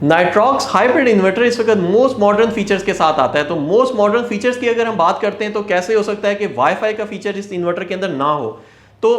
Nitrox hybrid inverter इस वक्त most modern features के साथ आता है। तो मोस्ट मॉडर्न फीचर्स की अगर हम बात करते हैं तो कैसे हो सकता है कि वाईफाई का फीचर इस इन्वर्टर के अंदर ना हो। तो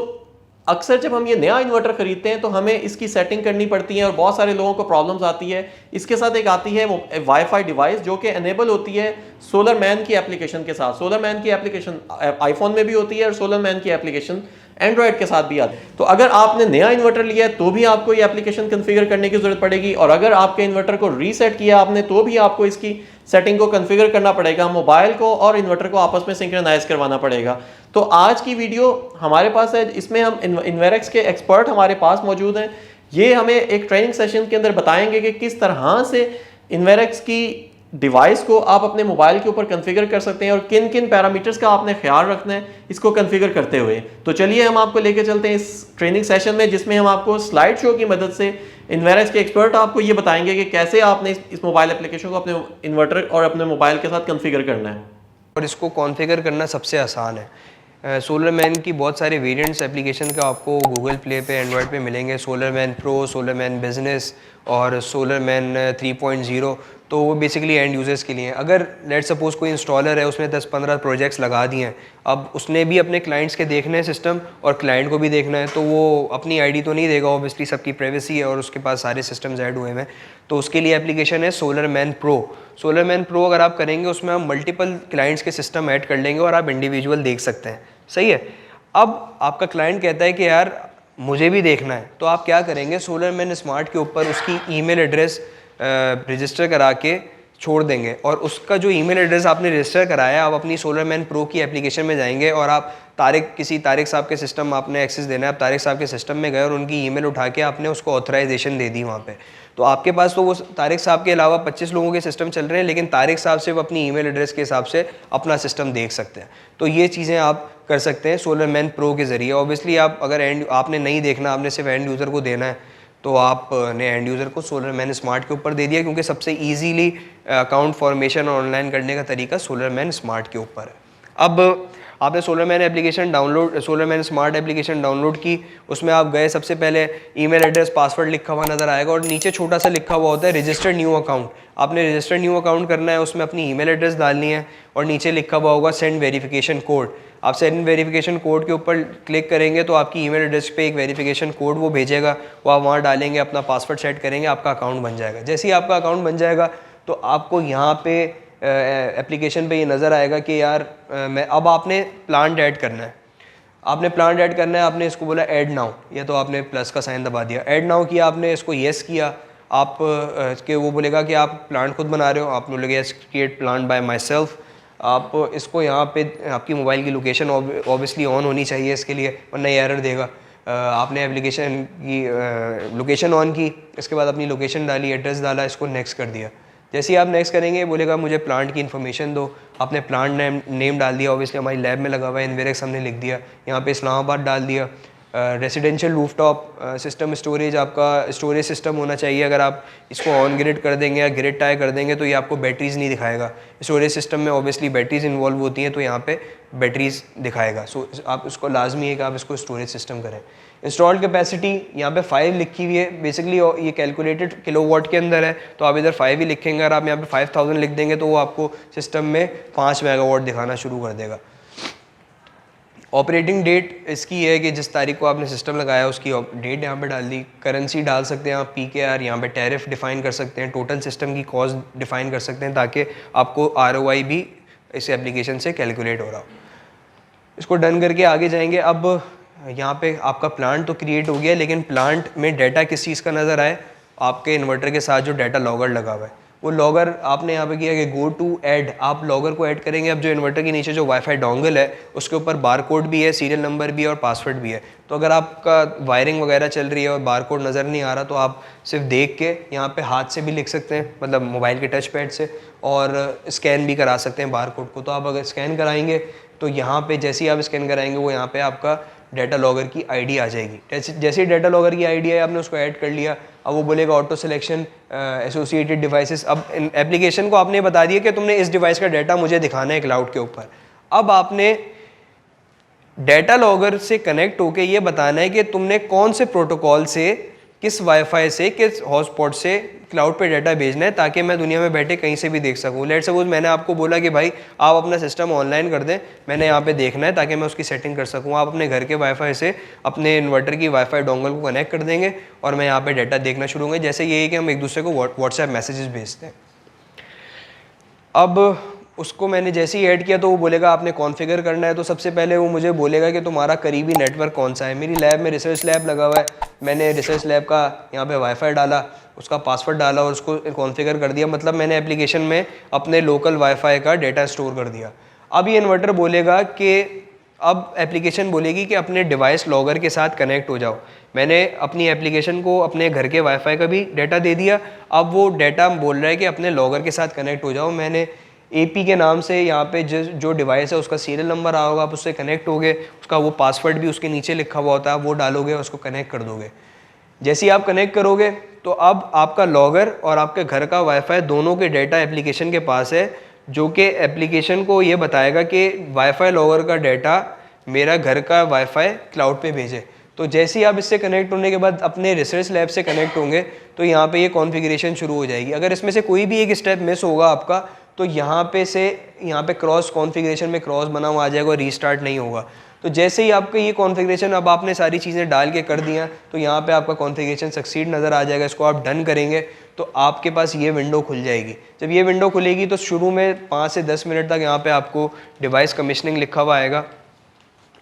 अक्सर जब हम ये नया इन्वर्टर खरीदते हैं तो हमें इसकी सेटिंग करनी पड़ती है और बहुत सारे लोगों को प्रॉब्लम्स आती है। इसके साथ एक आती है वो वाईफाई डिवाइस जो कि एनेबल होती है सोलर मैन की एप्लीकेशन के साथ। सोलर मैन की एप्लीकेशन आईफोन में भी होती है और सोलर मैन की एप्लीकेशन एंड्रॉयड के साथ भी आती है। तो अगर आपने नया इन्वर्टर लिया है तो भी आपको ये एप्लीकेशन कॉन्फ़िगर करने की जरूरत पड़ेगी, और अगर आपके इन्वर्टर को रीसेट किया आपने तो भी आपको इसकी सेटिंग को कॉन्फ़िगर करना पड़ेगा, मोबाइल को और इन्वर्टर को आपस में सिंक्रोनाइज करवाना पड़ेगा। तो आज की वीडियो हमारे पास है, इसमें हम इन्वेरेक्स के एक्सपर्ट हमारे पास मौजूद हैं। ये हमें एक ट्रेनिंग सेशन के अंदर बताएंगे कि किस तरह से इन्वेरेक्स की डिवाइस को आप अपने मोबाइल के ऊपर कॉन्फ़िगर कर सकते हैं और किन किन पैरामीटर्स का आपने ख्याल रखना है इसको कॉन्फ़िगर करते हुए। तो चलिए हम आपको लेके चलते हैं इस ट्रेनिंग सेशन में, जिसमें हम आपको स्लाइड शो की मदद से इन्वेरेक्स के एक्सपर्ट आपको ये बताएंगे कि कैसे आपने इस मोबाइल एप्लीकेशन को अपने इन्वर्टर और अपने मोबाइल के साथ कॉन्फ़िगर करना है। और इसको कॉन्फ़िगर करना सबसे आसान है। सोलर मैन की बहुत सारे वेरिएंट्स एप्लीकेशन का आपको गूगल प्ले पे एंड्रॉयड पे मिलेंगे। Solar man pro, solar man business और सोलर मैन 3.0। तो वो बेसिकली एंड यूज़र्स के लिए हैं। अगर लेट सपोज़ कोई इंस्टॉलर है, उसने 10-15 प्रोजेक्ट्स लगा दिए हैं, अब उसने भी अपने क्लाइंट्स के देखने हैं सिस्टम और क्लाइंट को भी देखना है, तो वो अपनी आईडी तो नहीं देगा, ऑब्वियसली सबकी प्राइवेसी है और उसके पास सारे सिस्टम्स ऐड हुए हैं। तो उसके लिए एप्लीकेशन है solar man pro. Solar man pro अगर आप करेंगे उसमें हम मल्टीपल क्लाइंट्स के सिस्टम ऐड कर लेंगे और आप इंडिविजुअल देख सकते हैं। सही है। अब आपका क्लाइंट कहता है कि यार मुझे भी देखना है, तो आप क्या करेंगे, सोलर मैन स्मार्ट के ऊपर उसकी ईमेल एड्रेस रजिस्टर करा के छोड़ देंगे और उसका जो ईमेल एड्रेस आपने रजिस्टर कराया है, आप अपनी सोलर मैन प्रो की एप्लीकेशन में जाएंगे और आप तारिक साहब के सिस्टम आपने एक्सेस देना है। आप तारिक साहब के सिस्टम में गए और उनकी ईमेल उठा के आपने उसको ऑथराइजेशन दे दी वहाँ पे। तो आपके पास तो वो तारिक साहब के अलावा 25 लोगों के सिस्टम चल रहे हैं, लेकिन तारिक साहब सिर्फ अपनी ईमेल एड्रेस के हिसाब से अपना सिस्टम देख सकते हैं। तो ये चीज़ें आप कर सकते हैं सोलर मैन प्रो के ज़रिए। ऑब्वियसली आप अगर आपने नहीं देखना, आपने सिर्फ एंड यूज़र को देना है, तो आपने एंड यूज़र को सोलर मैन स्मार्ट के ऊपर दे दिया, क्योंकि सबसे ईजीली अकाउंट फॉर्मेशन और ऑनलाइन करने का तरीका सोलर मैन स्मार्ट के ऊपर है। अब आपने solar man smart application download की, उसमें आप गए, सबसे पहले ईमेल एड्रेस पासवर्ड लिखा हुआ नज़र आएगा और नीचे छोटा सा लिखा हुआ होता है रजिस्टर न्यू अकाउंट। आपने रजिस्टर न्यू अकाउंट करना है, उसमें अपनी ईमेल एड्रेस डालनी है और नीचे लिखा हुआ होगा सेंड वेरिफिकेशन कोड। आप सेंड वेरिफिकेशन कोड के ऊपर क्लिक करेंगे तो आपकी ईमेल एड्रेस पे एक वेरिफिकेशन कोड वो भेजेगा, वो आप वहाँ डालेंगे, अपना पासवर्ड सेट करेंगे, आपका अकाउंट बन जाएगा। जैसे ही आपका अकाउंट बन जाएगा तो आपको यहाँ पे एप्लीकेशन पे ये नज़र आएगा कि यार अब आपने प्लांट ऐड करना है। आपने इसको बोला ऐड नाउ, या तो आपने प्लस का साइन दबा दिया, ऐड नाउ किया आपने, इसको येस किया। आप के वो बोलेगा कि आप प्लांट खुद बना रहे हो, आप बोलेंगे yes create plant by my self. आप इसको यहाँ पे आपकी मोबाइल की लोकेशन ऑब्वियसली ऑन होनी चाहिए इसके लिए, वरना ये एरर देगा। आपने एप्लीकेशन की लोकेशन ऑन की, इसके बाद अपनी लोकेशन डाली, एड्रेस डाला, इसको नेक्स्ट कर दिया। जैसे ही आप नेक्स्ट करेंगे बोलेगा मुझे प्लांट की इन्फॉर्मेशन दो। आपने प्लांट नेम डाल दिया, ऑब्वियसली हमारी लैब में लगा हुआ है, इन्वेरेक्स हमने लिख दिया, यहाँ पे इस्लामाबाद डाल दिया। रेसिडेंशियल रूफटॉप सिस्टम स्टोरेज, आपका स्टोरेज सिस्टम होना चाहिए। अगर आप इसको ऑन ग्रिड कर देंगे या ग्रिड टाई कर देंगे तो ये आपको बैटरीज नहीं दिखाएगा। स्टोरेज सिस्टम में ऑब्वियसली बैटरीज इन्वॉल्व होती हैं, तो यहाँ पे बैटरीज दिखाएगा। सो आप उसको लाजमी है कि आप इसको स्टोरेज सिस्टम करें। इंस्टॉल्ड कैपेसिटी यहाँ पे 5 लिखी हुई है, बेसिकली ये कैलकुलेटेड किलोवाट के अंदर है, तो आप इधर 5 ही लिखेंगे। अगर आप यहाँ पे 5000 लिख देंगे तो वो आपको सिस्टम में 5 मेगावाट दिखाना शुरू कर देगा। ऑपरेटिंग डेट इसकी है कि जिस तारीख को आपने सिस्टम लगाया उसकी डेट यहाँ पे डाल दी। करेंसी डाल सकते हैं आप PKR, यहाँ पे टैरिफ डिफ़ाइन कर सकते हैं, टोटल सिस्टम की कॉस्ट डिफ़ाइन कर सकते हैं, ताकि आपको ROI भी इस एप्लीकेशन से कैलकुलेट हो रहा हो। इसको डन करके आगे जाएंगे। अब यहाँ पे आपका प्लांट तो क्रिएट हो गया, लेकिन प्लांट में डाटा किस चीज़ का नज़र आए, आपके इन्वर्टर के साथ जो डाटा लॉगर लगा हुआ है, वो लॉगर आपने यहाँ पे किया कि गो टू ऐड, आप लॉगर को ऐड करेंगे। अब जो इन्वर्टर के नीचे जो वाईफाई डोंगल है उसके ऊपर बार कोड भी है, सीरियल नंबर भी है और पासवर्ड भी है। तो अगर आपका वायरिंग वगैरह चल रही है और बार कोड नज़र नहीं आ रहा तो आप सिर्फ देख के यहाँ पे हाथ से भी लिख सकते हैं, मतलब मोबाइल के टच पैड से, और स्कैन भी करा सकते हैं बार कोड को। तो आप अगर स्कैन कराएंगे तो यहाँ पे जैसे ही आप स्कैन कराएंगे वो यहाँ पे आपका डाटा लॉगर की आईडी आ जाएगी। जैसे ही डाटा लॉगर की आईडी है आपने उसको ऐड कर लिया, अब वो बोलेगा ऑटो सिलेक्शन एसोसिएटेड डिवाइसेस। अब एप्लीकेशन को आपने बता दिया कि तुमने इस डिवाइस का डाटा मुझे दिखाना है क्लाउड के ऊपर। अब आपने डाटा लॉगर से कनेक्ट होके ये बताना है कि तुमने कौन से प्रोटोकॉल से किस वाईफाई से, किस हॉटस्पॉट से क्लाउड पे डाटा भेजना है, ताकि मैं दुनिया में बैठे कहीं से भी देख सकूँ। लेट्स सपोज मैंने आपको बोला कि भाई आप अपना सिस्टम ऑनलाइन कर दें, मैंने यहाँ पे देखना है ताकि मैं उसकी सेटिंग कर सकूँ। आप अपने घर के वाईफाई से अपने इन्वर्टर की वाईफाई डोंगल को कनेक्ट कर देंगे और मैं यहाँ पे डाटा देखना शुरू होंगे। जैसे ये है कि हम एक दूसरे को व्हाट्सएप मैसेजेस भेजते हैं। अब उसको मैंने जैसे ही ऐड किया तो वो बोलेगा आपने कॉन्फ़िगर करना है। तो सबसे पहले वो मुझे बोलेगा कि तुम्हारा करीबी नेटवर्क कौन सा है। मेरी लैब में रिसर्च लैब लगा हुआ है, मैंने रिसर्च लैब का यहाँ पे वाईफाई डाला, उसका पासवर्ड डाला और उसको कॉन्फ़िगर कर दिया। मतलब मैंने एप्लीकेशन में अपने लोकल वाईफाई का डेटा स्टोर कर दिया। अब ये इन्वर्टर बोलेगा कि अब एप्लीकेशन बोलेगी कि अपने डिवाइस लॉगर के साथ कनेक्ट हो जाओ। मैंने अपनी एप्लीकेशन को अपने घर के वाईफाई का भी डाटा दे दिया। अब वो डाटा बोल रहा है कि अपने लॉगर के साथ कनेक्ट हो जाओ। मैंने AP के नाम से यहाँ पे जो डिवाइस है उसका सीरियल नंबर आ होगा, आप उससे कनेक्ट होगे, उसका वो पासवर्ड भी उसके नीचे लिखा हुआ होता है, वो डालोगे और उसको कनेक्ट कर दोगे। जैसे ही आप कनेक्ट करोगे तो अब आपका लॉगर और आपके घर का वाईफाई दोनों के डाटा एप्लीकेशन के पास है, जो कि एप्लीकेशन को ये बताएगा कि वाईफाई लॉगर का डाटा मेरा घर का वाईफाई क्लाउड पे भेजे। तो जैसे ही आप इससे कनेक्ट होने के बाद अपने रिसर्च लैब से कनेक्ट होंगे तो यहाँ पे ये कॉन्फ़िगरेशन शुरू हो जाएगी। अगर इसमें से कोई भी एक स्टेप मिस होगा आपका तो यहाँ पे क्रॉस कॉन्फ़िगरेशन में क्रॉस बना हुआ आ जाएगा और रीस्टार्ट नहीं होगा। तो जैसे ही आपका ये कॉन्फ़िगरेशन, अब आपने सारी चीज़ें डाल के कर दिया, तो यहाँ पे आपका कॉन्फ़िगरेशन सक्सीड नज़र आ जाएगा। इसको आप डन करेंगे तो आपके पास ये विंडो खुल जाएगी। जब ये विंडो खुलेगी तो शुरू में 5 से 10 मिनट तक यहाँ पे आपको डिवाइस कमीशनिंग लिखा हुआ आएगा।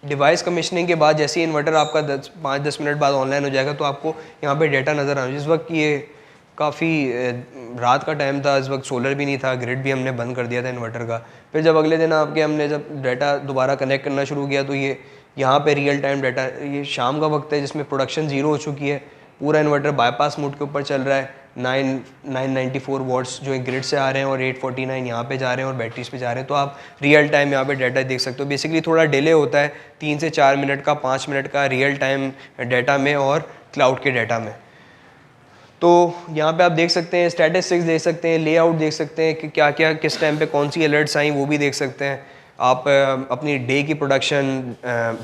डिवाइस कमीशनिंग के बाद जैसे ही इन्वर्टर आपका 5-10 मिनट बाद ऑनलाइन हो जाएगा तो आपको यहाँ पे डाटा नज़र आना। जिस वक्त ये काफ़ी रात का टाइम था, इस वक्त सोलर भी नहीं था, ग्रिड भी हमने बंद कर दिया था इन्वर्टर का। फिर जब अगले दिन हमने जब डाटा दोबारा कनेक्ट करना शुरू किया तो ये यहाँ पे रियल टाइम डाटा, ये शाम का वक्त है जिसमें प्रोडक्शन ज़ीरो हो चुकी है, पूरा इन्वर्टर बाईपास मोड के ऊपर चल रहा है। 994 वॉट्स जो ग्रिड से आ रहे हैं और 849 यहाँ पे जा रहे हैं और बैटरीज पे जा रहे हैं। तो आप रियल टाइम यहाँ पे डाटा देख सकते हो। बेसिकली थोड़ा डिले होता है 3 से 4 मिनट का, 5 मिनट का रियल टाइम डाटा में और क्लाउड के डाटा में। तो यहाँ पे आप देख सकते हैं स्टैटिस्टिक्स देख सकते हैं, लेआउट देख सकते हैं कि क्या क्या किस टाइम पे कौन सी अलर्ट्स आई वो भी देख सकते हैं। आप अपनी डे की प्रोडक्शन,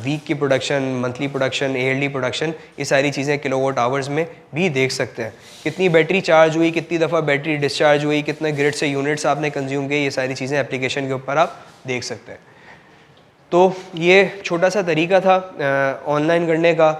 वीक की production, monthly production, yearly production, ये सारी चीज़ें किलोवाट आवर्स में भी देख सकते हैं। कितनी बैटरी चार्ज हुई, कितनी दफ़ा बैटरी डिस्चार्ज हुई, कितने ग्रिड से यूनिट्स आपने कंज्यूम किए, ये सारी चीज़ें एप्लीकेशन के ऊपर आप देख सकते हैं। तो ये छोटा सा तरीका था ऑनलाइन करने का।